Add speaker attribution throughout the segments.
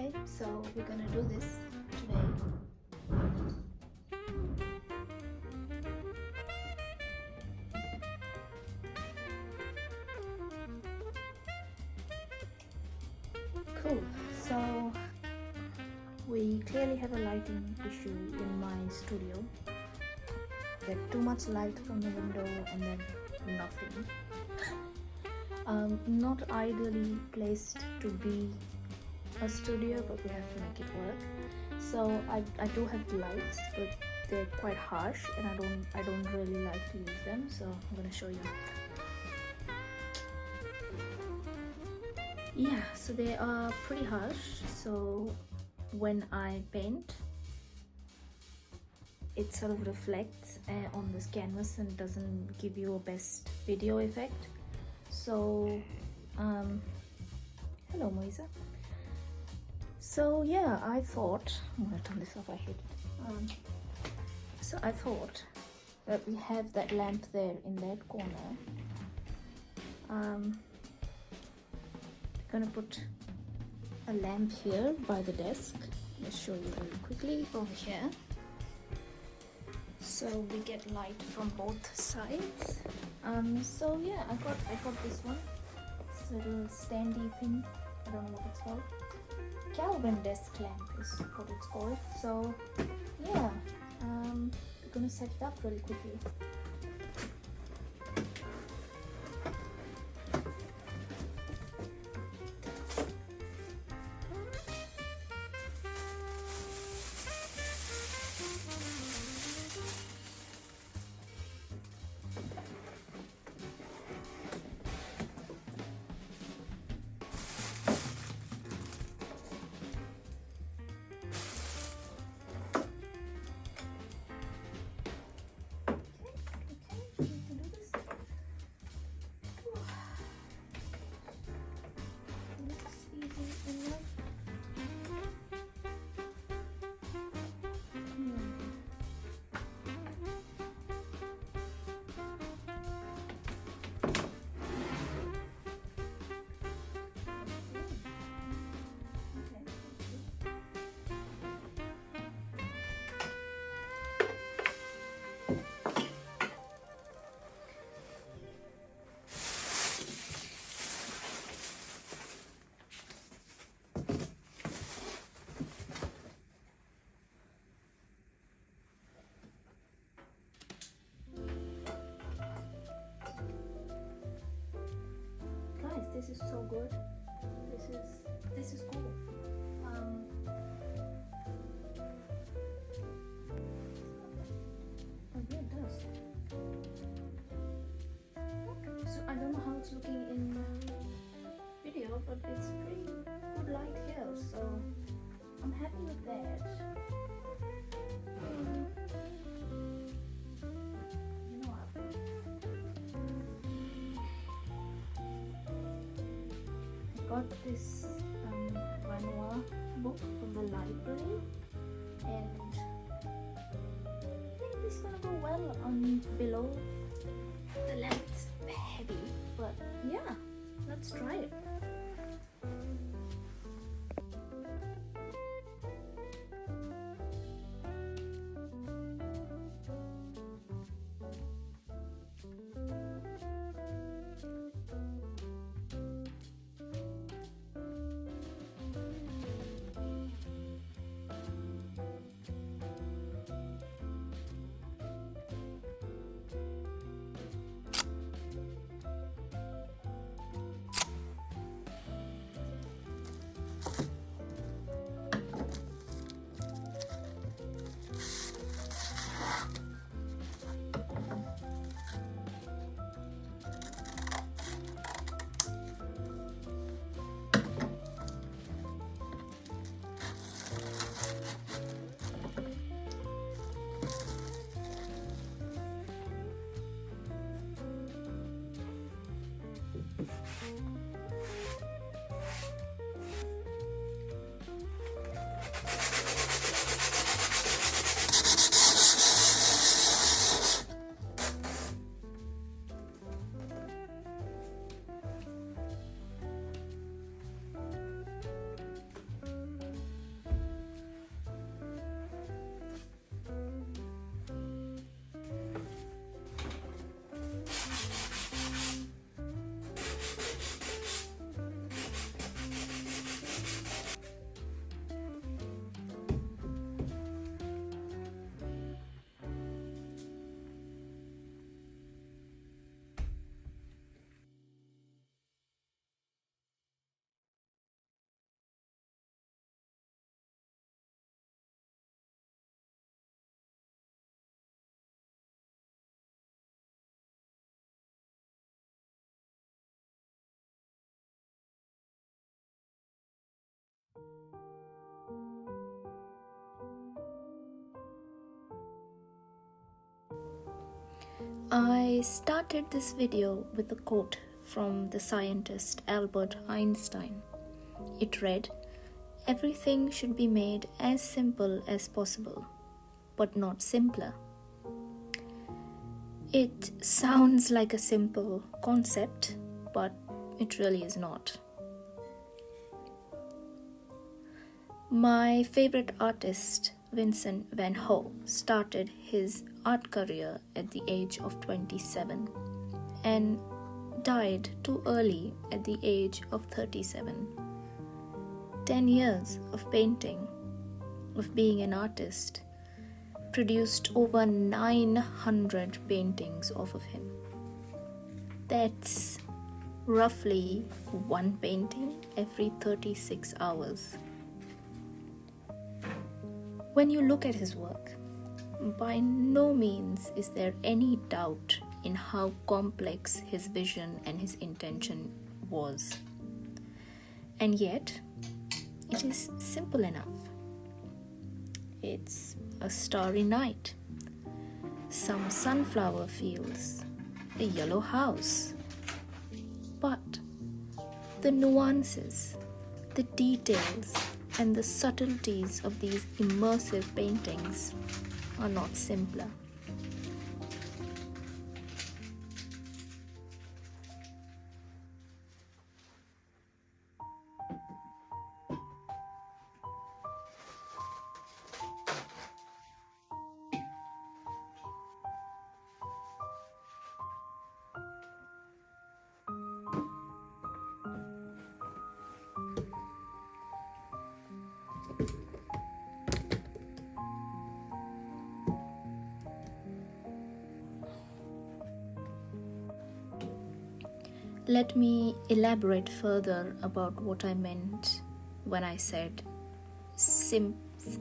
Speaker 1: Okay, so we're gonna do this today. Cool, so we clearly have a lighting issue in my studio. There's too much light from the window and then nothing. Not ideally placed to be a studio, but we have to make it work. So I do have lights, but they're quite harsh and I don't really like to use them, so I'm gonna show you. Yeah, so they are pretty harsh, so when I paint it sort of reflects on this canvas and doesn't give you a best video effect. So hello Moisa. So yeah, I thought I'm gonna turn this off, I hate it. So I thought that we have that lamp there in that corner. Gonna put a lamp here by the desk. Let's show you very quickly over here. So we get light from both sides. So yeah, I got this one. It's a little standy thing. I don't know what it's called. Kelvin desk lamp is what it's called. So yeah, we're gonna set it up really quickly. This is so good. This is cool. Oh yeah, it does. So I don't know how it's looking in video, but it's pretty good light here. So I'm happy with that. Got this Renoir book from the library, and I think this is gonna go well on below. The lamp's heavy, but yeah, let's try it. I started this video with a quote from the scientist Albert Einstein. It read, "Everything should be made as simple as possible, but not simpler." It sounds like a simple concept, but it really is not. My favorite artist, Vincent Van Gogh, started his art career at the age of 27 and died too early at the age of 37. 10 years of painting, of being an artist, produced over 900 paintings off of him. That's roughly one painting every 36 hours. When you look at his work, by no means is there any doubt in how complex his vision and his intention was. And yet, it is simple enough. It's a starry night, some sunflower fields, a yellow house. But the nuances, the details, and the subtleties of these immersive paintings are not simpler. Let me elaborate further about what I meant when I said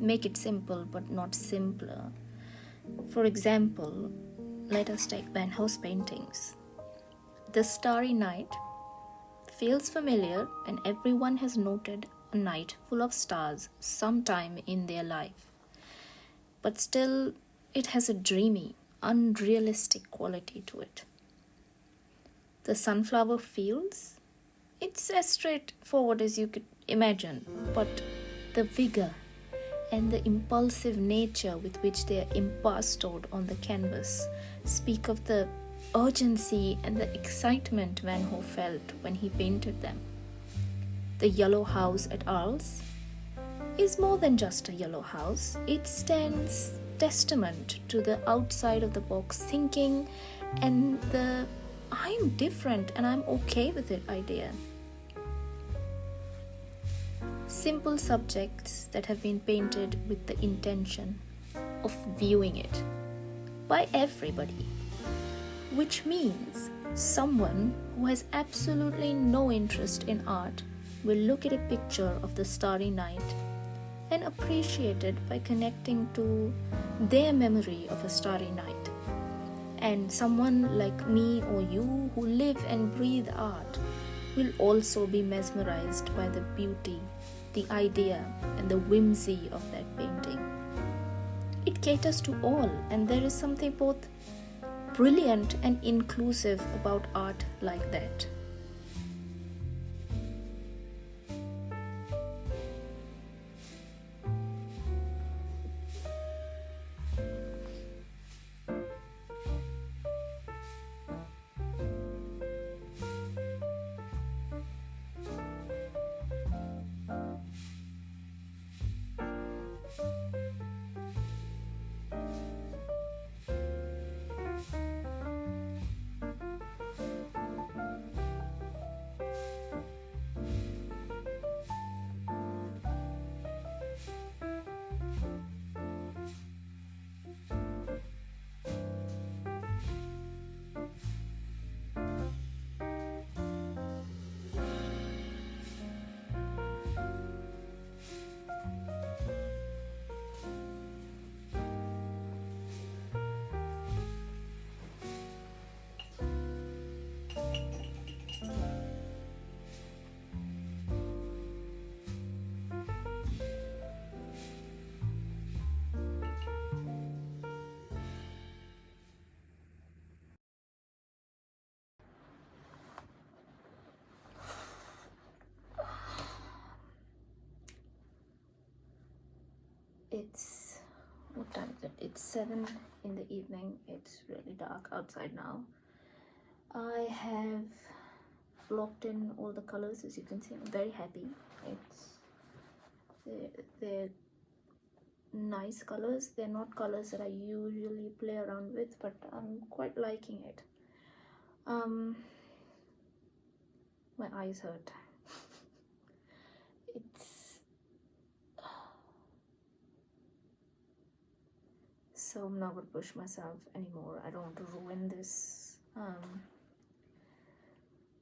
Speaker 1: make it simple but not simpler. For example, let us take Van Gogh's paintings. The Starry Night feels familiar, and everyone has noted a night full of stars sometime in their life. But still, it has a dreamy, unrealistic quality to it. The sunflower fields, it's as straightforward as you could imagine, but the vigor and the impulsive nature with which they are impastored on the canvas speak of the urgency and the excitement Van Gogh felt when he painted them. The yellow house at Arles is more than just a yellow house. It stands testament to the outside of the box thinking and the "I'm different and I'm okay with it" idea. Simple subjects that have been painted with the intention of viewing it by everybody, which means someone who has absolutely no interest in art will look at a picture of the starry night and appreciate it by connecting to their memory of a starry night. And someone like me or you who live and breathe art will also be mesmerized by the beauty, the idea, and the whimsy of that painting. It caters to all, and there is something both brilliant and inclusive about art like that. It's, what time is it? It's 7 in the evening. It's really dark outside now. I have blocked in all the colors, as you can see. I'm very happy. They're nice colors. They're not colors that I usually play around with, but I'm quite liking it. My eyes hurt. So I'm not going to push myself anymore. I don't want to ruin this.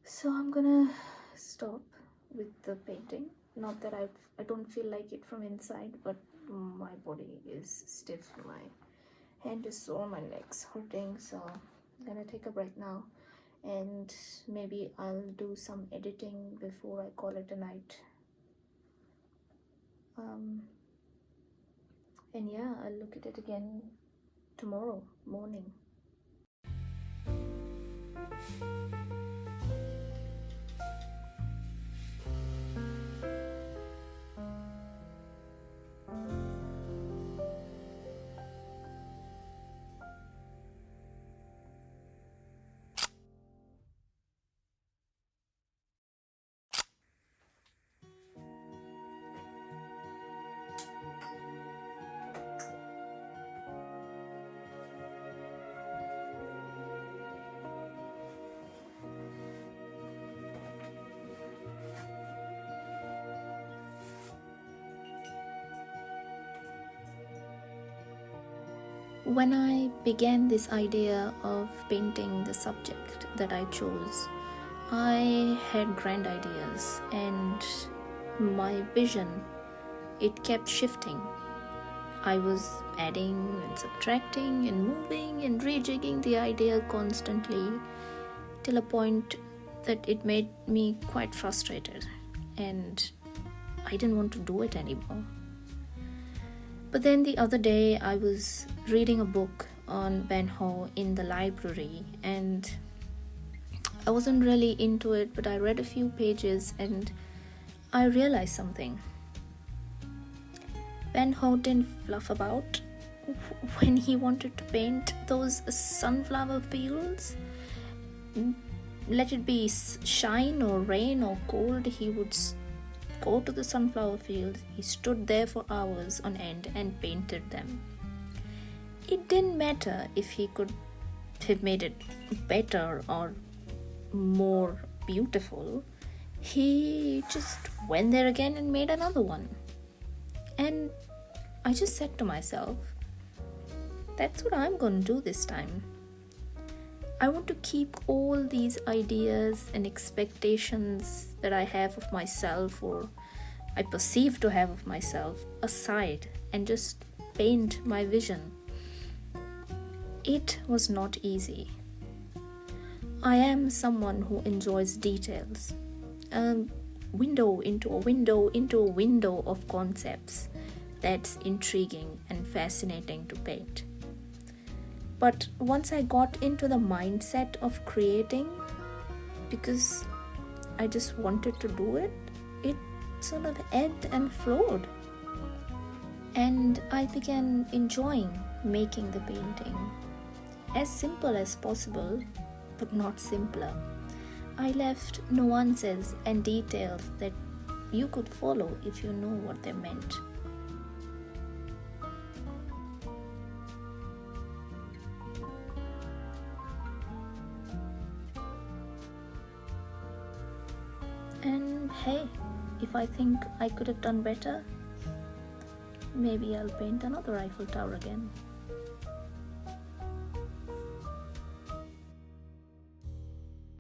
Speaker 1: So I'm gonna stop with the painting. Not that I don't feel like it from inside, but my body is stiff. My hand is sore, my legs hurting. So I'm gonna take a break now, and maybe I'll do some editing before I call it a night. And yeah, I'll look at it again tomorrow morning. When I began this idea of painting the subject that I chose, I had grand ideas, and my vision, it kept shifting. I was adding and subtracting and moving and rejigging the idea constantly, till a point that it made me quite frustrated, and I didn't want to do it anymore. But then the other day I was reading a book on Van Gogh in the library, and I wasn't really into it, but I read a few pages and I realized something. Van Gogh didn't fluff about when he wanted to paint those sunflower fields. Let it be shine or rain or cold, he would go to the sunflower field. He stood there for hours on end and painted them. It didn't matter if he could have made it better or more beautiful. He just went there again and made another one. And I just said to myself, that's what I'm going to do this time. I want to keep all these ideas and expectations that I have of myself, or I perceive to have of myself, aside and just paint my vision. It was not easy. I am someone who enjoys details. A window into a window into a window of concepts. That's intriguing and fascinating to paint. But once I got into the mindset of creating, because I just wanted to do it, it sort of ebbed and flowed. And I began enjoying making the painting. As simple as possible, but not simpler. I left nuances and details that you could follow if you know what they meant. And hey, if I think I could have done better, maybe I'll paint another Eiffel Tower again.